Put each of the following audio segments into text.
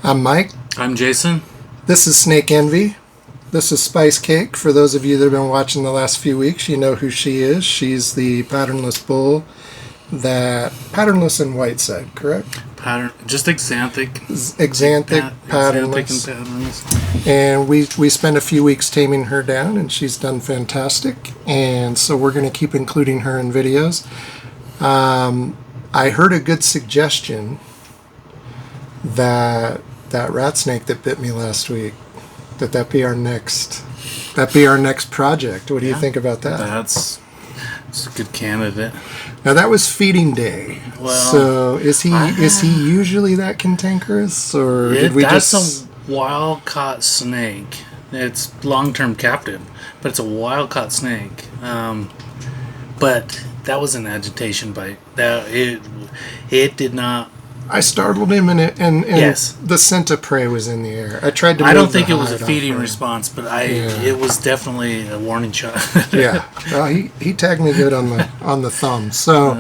I'm Mike. I'm Jason. This is Snake Envy. This is Spice Cake. For those of you that have been watching the last few weeks, you know who she is. She's the patternless bull patternless and white side, correct? Just exanthic. Exanthic, patternless. And we spent a few weeks taming her down, and she's done fantastic. And so we're going to keep including her in videos. I heard a good suggestion that rat snake that bit me last week, that be our next project. What do you think about that? That's a good candidate. Now that was feeding day. Well, so is he usually that cantankerous, or that's a wild caught snake. It's long-term captive, but it's a wild caught snake. But that was an agitation bite. It did not. I startled him, and yes, the scent of prey was in the air. I tried to. I don't think it was a feeding response, but it was definitely a warning shot. Yeah, well, he tagged me good on the thumb. So.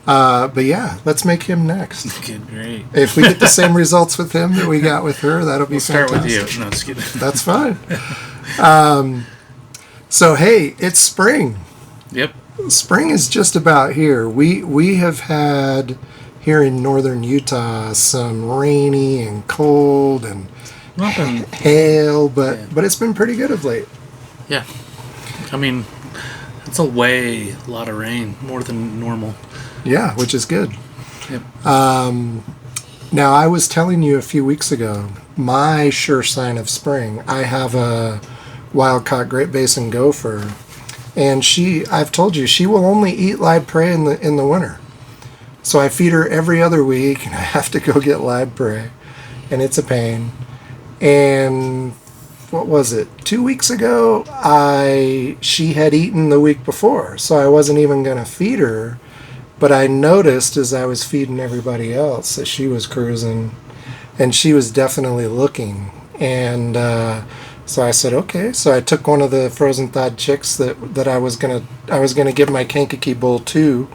But yeah, let's make him next. Okay, great. If we get the same results with him that we got with her, that'll be fantastic. Start with you. No, just kidding. That's fine. So hey, it's spring. Yep. Spring is just about here. We have had here in northern Utah some rainy and cold and hail, but it's been pretty good of late. Yeah. I mean, it's a lot of rain, more than normal. Yeah, which is good. Yep. Now, I was telling you a few weeks ago, my sure sign of spring, I have a wild-caught Great Basin gopher, and I've told you, she will only eat live prey in the winter. So I feed her every other week, and I have to go get live prey, and it's a pain. And what was it? 2 weeks ago, she had eaten the week before, so I wasn't even going to feed her. But I noticed as I was feeding everybody else that she was cruising, and she was definitely looking. And so I said, okay. So I took one of the frozen thawed chicks that I was gonna give my Kankakee bull to.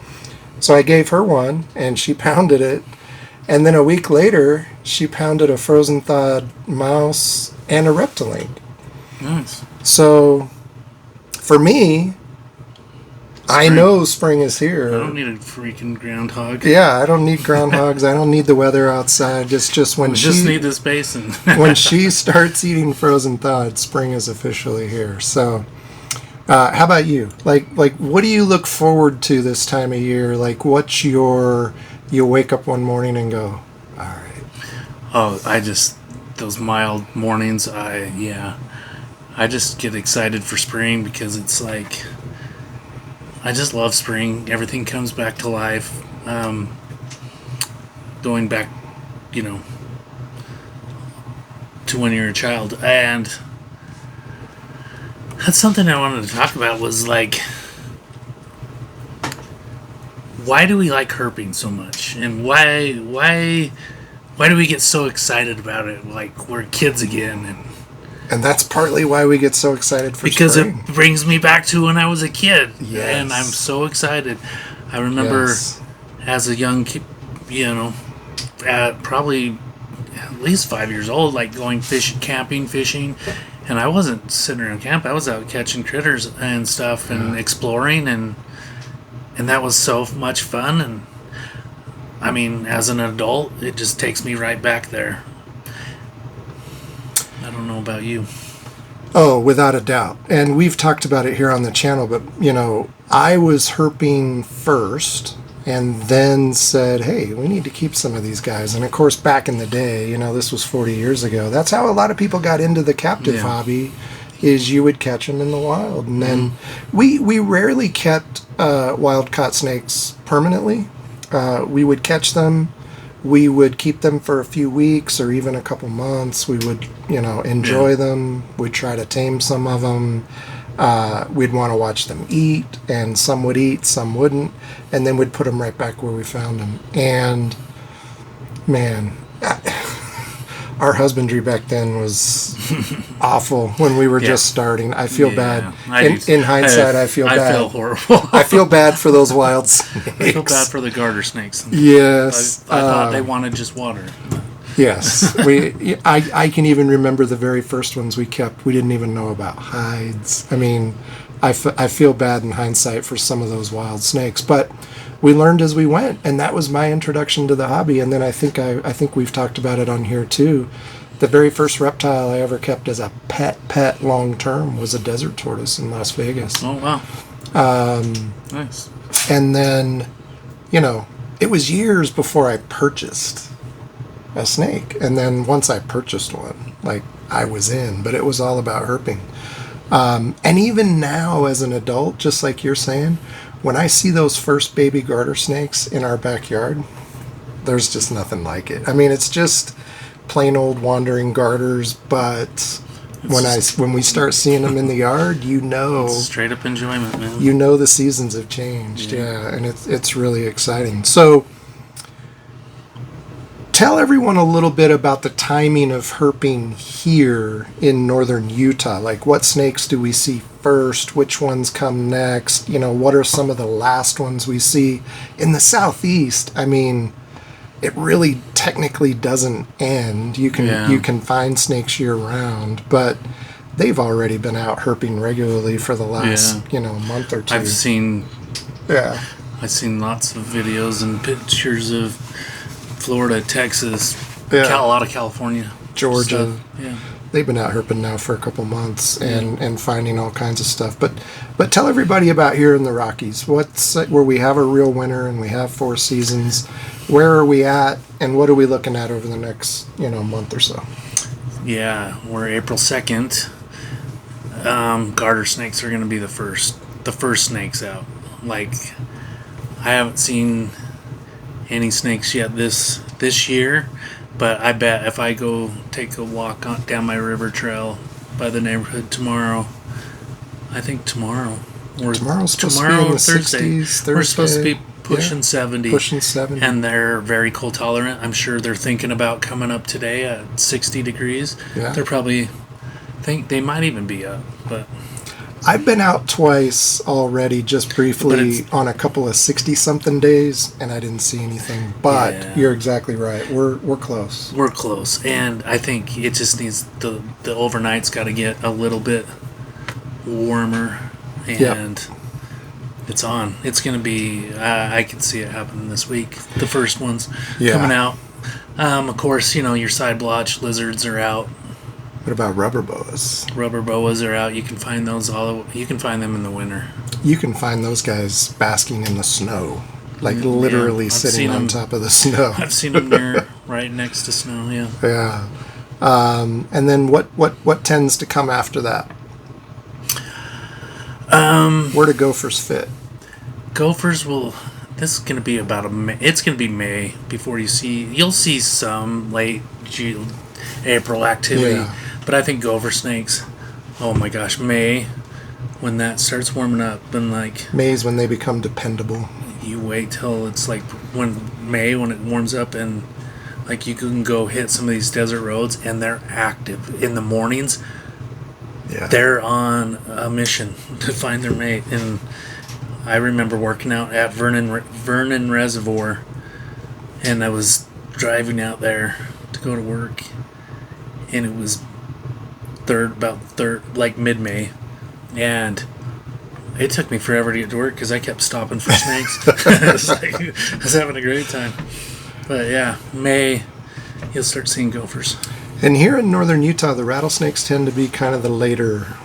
So I gave her one, and she pounded it. And then a week later, she pounded a frozen thawed mouse and a reptiling. Nice. So for me, I know spring is here. I don't need a freaking groundhog. Yeah, I don't need groundhogs. I don't need the weather outside. It's just when just need this basin. When she starts eating frozen thawed, spring is officially here. So, how about you? Like, what do you look forward to this time of year? Like, what's you wake up one morning and go, all right. Oh, those mild mornings. I just get excited for spring because it's like. I just love spring. Everything comes back to life. Going back, to when you're a child. And that's something I wanted to talk about was like, why do we like herping so much? And why do we get so excited about it? Like we're kids again. And that's partly why we get so excited for because spring. It brings me back to when I was a kid. Yes. And I'm so excited. I remember as a young kid, probably at least 5 years old, like going camping, fishing. And I wasn't sitting around camp. I was out catching critters and stuff and exploring. And that was so much fun. And I mean, as an adult, it just takes me right back there. I don't know about you. Oh, without a doubt. And we've talked about it here on the channel, but, I was herping first and then said, hey, we need to keep some of these guys. And, of course, back in the day, this was 40 years ago. That's how a lot of people got into the captive hobby, is you would catch them in the wild. And then we rarely kept wild-caught snakes permanently. We would catch them. We would keep them for a few weeks or even a couple months. We would, enjoy them. We'd try to tame some of them. We'd want to watch them eat, and some would eat, some wouldn't, and then we'd put them right back where we found them. And, man, our husbandry back then was awful when we were just starting. I feel bad. In hindsight, I feel bad. I feel horrible. I feel bad for those wild snakes. I feel bad for the garter snakes. Yes. I thought they wanted just water. Yes. I can even remember the very first ones we kept. We didn't even know about hides. I mean, I feel bad in hindsight for some of those wild snakes, but we learned as we went, and that was my introduction to the hobby. And then I think we've talked about it on here too. The very first reptile I ever kept as a pet long term was a desert tortoise in Las Vegas. Oh wow! Nice. And then, it was years before I purchased a snake, and then once I purchased one, like I was in. But it was all about herping. And even now, as an adult, just like you're saying, when I see those first baby garter snakes in our backyard, there's just nothing like it. I mean, it's just plain old wandering garters, but when we start seeing them in the yard, it's straight up enjoyment, man. The seasons have changed, and it's really exciting. So, tell everyone a little bit about the timing of herping here in northern Utah. Like, what snakes do we see first? Which ones come next? What are some of the last ones we see? In the southeast, I mean, it really technically doesn't end. You can find snakes year round, but they've already been out herping regularly for the last month or two. I've seen lots of videos and pictures of Florida, Texas, a lot of California, Georgia. Stuff. Yeah. They've been out herping now for a couple months and finding all kinds of stuff. But tell everybody about here in the Rockies. Where we have a real winter and we have 4 seasons. Where are we at, and what are we looking at over the next month or so? Yeah, we're April 2nd. Garter snakes are going to be the first snakes out. Like, I haven't seen any snakes yet this year, but I bet if I go take a walk down my river trail by the neighborhood tomorrow, I think tomorrow's supposed to be in the Thursday. 60s. We're supposed to be pushing 70. Pushing 70. And they're very cold tolerant. I'm sure they're thinking about coming up today at 60 degrees. Yeah. They're probably think they might even be up, but I've been out twice already, just briefly on a couple of 60-something days, and I didn't see anything. But you're exactly right. We're close. We're close, and I think it just needs the overnight's got to get a little bit warmer, and it's on. It's going to be. I can see it happening this week. The first ones coming out. Of course, your side blotch lizards are out. What about rubber boas? Rubber boas are out. You can find those You can find them in the winter. You can find those guys basking in the snow, like literally sitting on top of the snow. I've seen them right next to snow. Yeah. Yeah. And then what tends to come after that? Where do gophers fit? Gophers will. This is going to be about it's going to be May before you'll see some late June, April activity. Yeah. But I think gopher snakes, oh my gosh, May, when that starts warming up, and like May's when they become dependable. You wait till it's like when it warms up, and like you can go hit some of these desert roads, and they're active in the mornings. Yeah. They're on a mission to find their mate, and I remember working out at Vernon Reservoir, and I was driving out there to go to work, and it was like mid-May, and it took me forever to get to work because I kept stopping for snakes. I was having a great time. But yeah, May, you'll start seeing gophers. And here in northern Utah, the rattlesnakes tend to be kind of the later.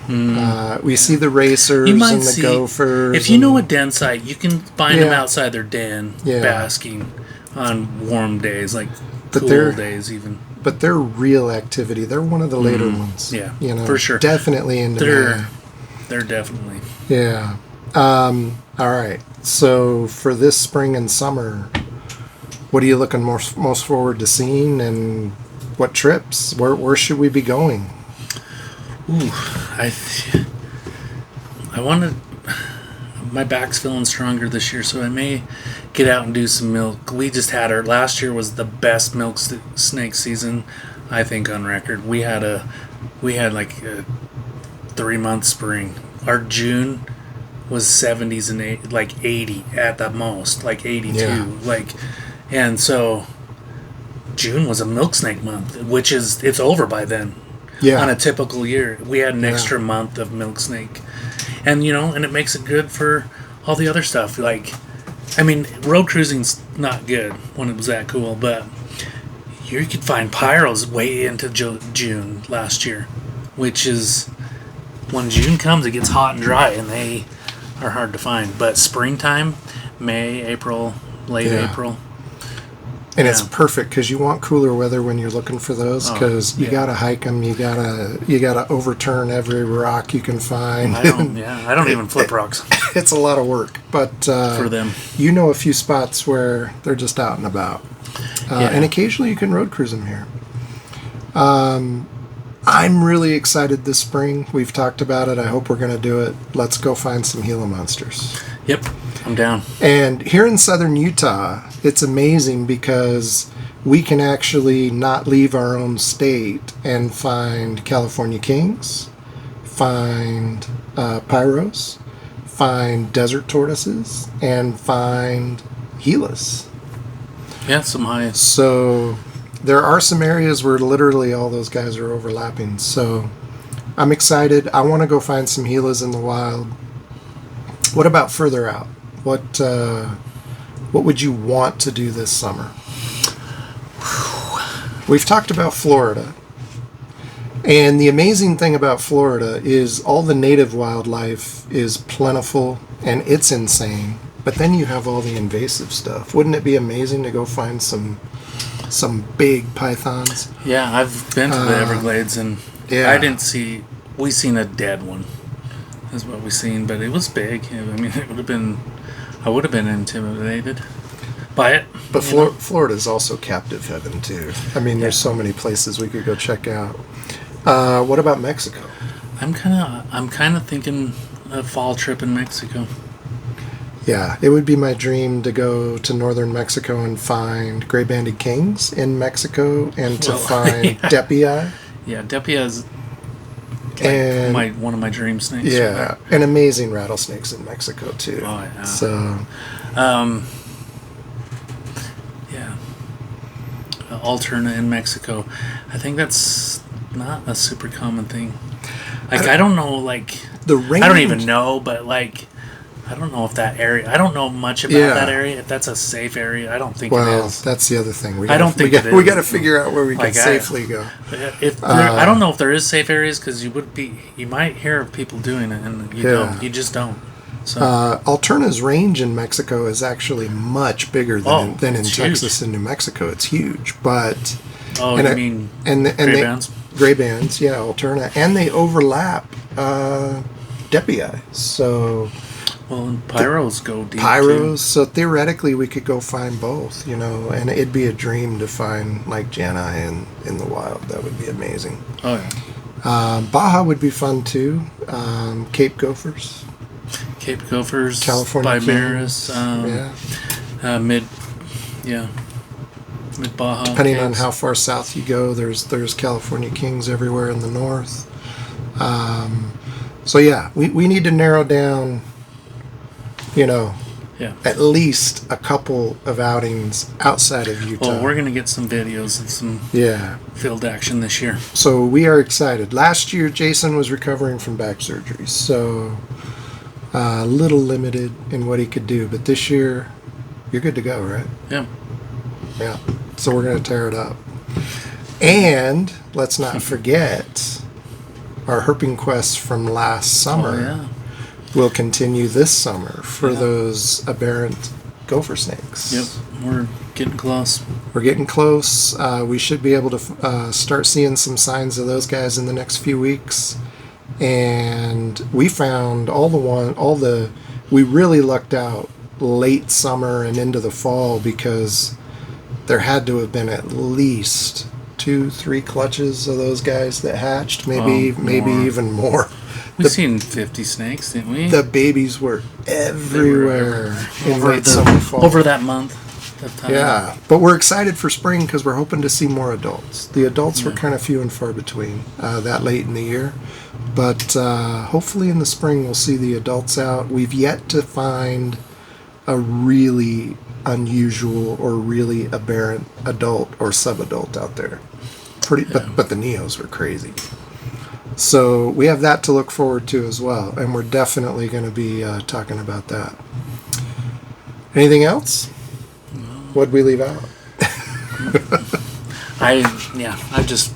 We see the racers and the gophers. If you know a den site, you can find them outside their den basking on warm days, like cool days even. But they're real activity. They're one of the later ones. Yeah, for sure. Definitely in demand. They're definitely. Yeah. All right. So for this spring and summer, what are you looking most forward to seeing, and what trips? Where should we be going? Ooh, I wanted. My back's feeling stronger this year, so I may get out and do some milk. We just had last year was the best milk snake season I think on record. We had like a 3 month spring. Our June was 70s and like 80 at the most, like 82. Yeah. And so June was a milk snake month, which is, it's over by then. Yeah. On a typical year, we had an extra month of milk snake, and and it makes it good for all the other stuff. Like, I mean, road cruising's not good when it was that cool, but you could find pyros way into June last year, which is when June comes, it gets hot and dry, and they are hard to find. But springtime, May, April, late April. And it's perfect because you want cooler weather when you're looking for those, because you gotta hike them, you gotta overturn every rock you can find. I don't even flip rocks. It's a lot of work, but for them, a few spots where they're just out and about, and occasionally you can road cruise them here. I'm really excited this spring. We've talked about it. I hope we're gonna do it. Let's go find some Gila monsters. Yep, I'm down. And here in southern Utah, it's amazing because we can actually not leave our own state and find California kings, find pyros, find desert tortoises, and find Gilas. Yeah, some highs. So there are some areas where literally all those guys are overlapping. So I'm excited. I want to go find some Gilas in the wild. What about further out? What would you want to do this summer? We've talked about Florida. And the amazing thing about Florida is all the native wildlife is plentiful and it's insane. But then you have all the invasive stuff. Wouldn't it be amazing to go find some big pythons? Yeah, I've been to the Everglades, and we seen a dead one. Is what we seen, but it was big. I mean, I would have been intimidated by it. But Florida is also captive heaven too. I mean, there's so many places we could go check out. What about Mexico? I'm kind of thinking a fall trip in Mexico. Yeah, it would be my dream to go to northern Mexico and find gray-banded kings in Mexico, and to find depii. Yeah, depii is one of my dream snakes. Yeah, and amazing rattlesnakes in Mexico too. Oh yeah. So, Alterna in Mexico. I think that's not a super common thing. Like, I don't know, like the range. I don't even know, but like, I don't know if that area. I don't know much about that area. If that's a safe area, I don't think it is. Well, that's the other thing. I don't think it is. We got to figure out where we can safely go. I don't know if there is safe areas, because you might hear of people doing it, and you just don't. So Alterna's range in Mexico is actually much bigger than in Texas huge. and New Mexico. It's huge, but you mean gray bands? Gray bands, yeah, Alterna, and they overlap depii. So. Well, and pyros go deep. Pyros, so theoretically we could go find both, and it'd be a dream to find like Janai in the wild. That would be amazing. Oh yeah. Baja would be fun too. Cape gophers. California Bimaris, mid Baja. Depending on how far south you go, there's California kings everywhere in the north. So yeah, we need to narrow down. At least a couple of outings outside of Utah. Well, we're going to get some videos and some field action this year. So we are excited. Last year, Jason was recovering from back surgery, so a little limited in what he could do. But this year, you're good to go, right? Yeah. Yeah. So we're going to tear it up. And let's not forget our herping quest from last summer. Oh, yeah. Will continue this summer for those aberrant gopher snakes. Yep, we're getting close. We're getting close. We should be able to start seeing some signs of those guys in the next few weeks. And we found we really lucked out late summer and into the fall, because there had to have been at least 2-3 clutches of those guys that hatched, maybe even more. We've seen 50 snakes, didn't we? The babies were everywhere in late summer, fall. Over that month. tough time. Yeah, but we're excited for spring because we're hoping to see more adults. The adults were kind of few and far between that late in the year, but hopefully in the spring we'll see the adults out. We've yet to find a really unusual or really aberrant adult or sub-adult out there. But the Neos were crazy. So we have that to look forward to as well, and we're definitely going to be talking about that. Anything else? What'd we leave out? I just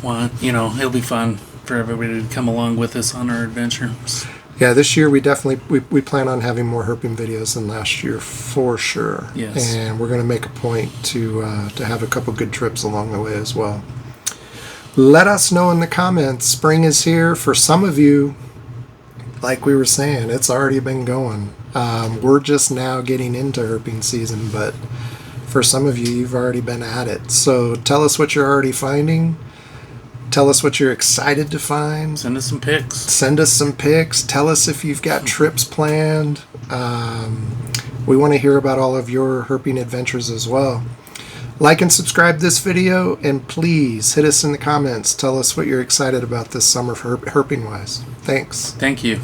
want, it'll be fun for everybody to come along with us on our adventures. Yeah, this year we definitely we plan on having more herping videos than last year for sure. Yes. And we're going to make a point to have a couple good trips along the way as well. Let us know in the comments. Spring is here. For some of you, like we were saying, it's already been going. We're just now getting into herping season, but for some of you, you've already been at it. So tell us what you're already finding. Tell us what you're excited to find. Send us some pics. Send us some pics. Tell us if you've got trips planned. We want to hear about all of your herping adventures as well. Like and subscribe this video, and please hit us in the comments. Tell us what you're excited about this summer for herping wise. Thanks. Thank you.